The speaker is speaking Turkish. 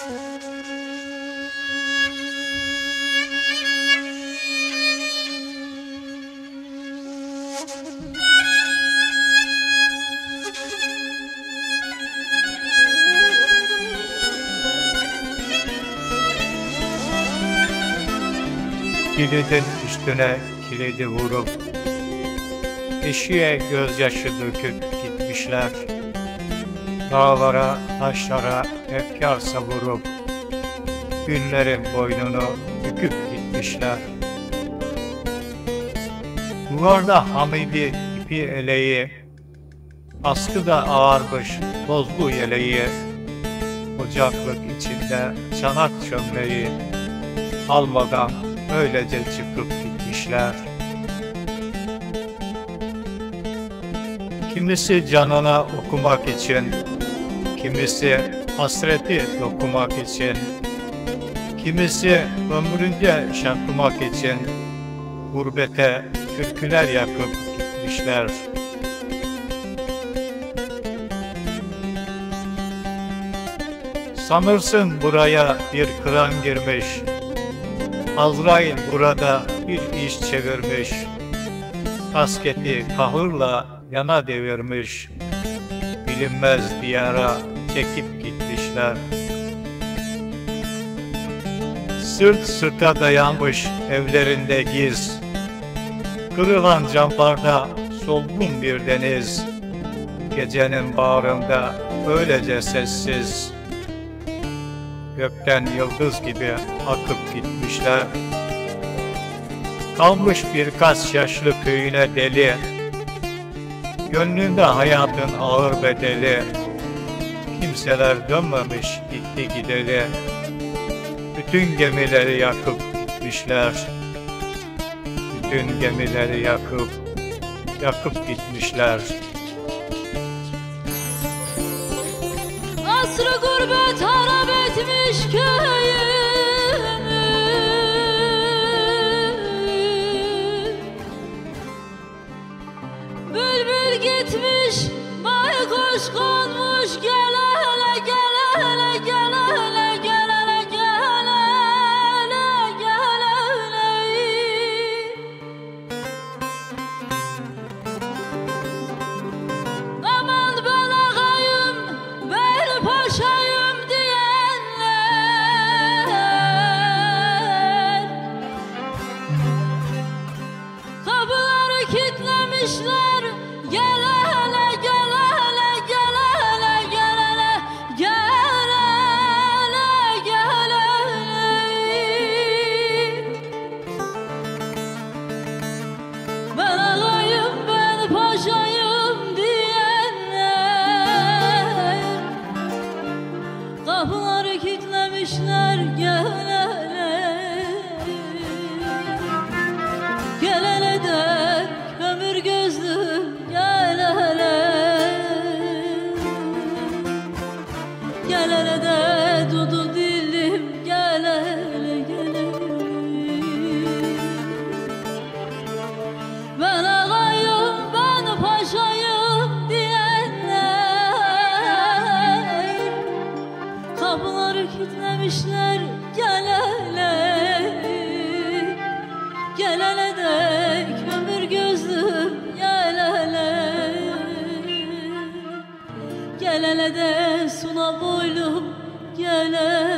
Kilidin üstüne kilidi vurup, eşiğe gözyaşı döküp gitmişler. Dağlara, taşlara efkar savurup, günlerin boynunu büküp gitmişler. Duvarda Hamidi ipi eleği, askıda ağarmış tozlu yeleği, ocaklık içinde çanak çömleği, almadan öylece çıkıp gitmişler. Kimisi canına okumak için, kimisi hasreti dokumak için, kimisi ömrünce şarkımak için gurbete türküler yakıp gitmişler. Sanırsın buraya bir kıran girmiş, Azrail burada bir iş çevirmiş, kasketi kahırla yana devirmiş, bilinmez diyara çekip gitmişler. Sırt sırta dayanmış evlerinde giz, kırılan camlarda solgun bir deniz, gecenin bağrında öylece sessiz, gökten yıldız gibi akıp gitmişler. Kalmış birkaç yaşlı köyüne deli, gönlünde hayatın ağır bedeli, kimseler dönmemiş gitti gideli, bütün gemileri yakıp gitmişler. Bütün gemileri yakıp gitmişler. Asrı gurbet harap etmiş köyümü, bülbül gitmiş, baykuş konmuş, gel hele gel hele gel hele gel hele gel hele gel hele. Aman ben ağayım, ben paşayım diyenler, kapıları kilitlemişler, gel hele gel hele gel hele gel hele gel hele gel hele. Ben ağayım, ben paşayım diyenler, kapıları kilitlemişler, gel hele gel hele de kömür gözlüm, gel hele gel hele de dudu dilim, gel hele gel hele. Ben ağayım, ben paşayım diyenler, kapıları kilitlemişler, gel hele gel hele de kömür gözlüm, gel hele gel hele de suna boylum, gel hele.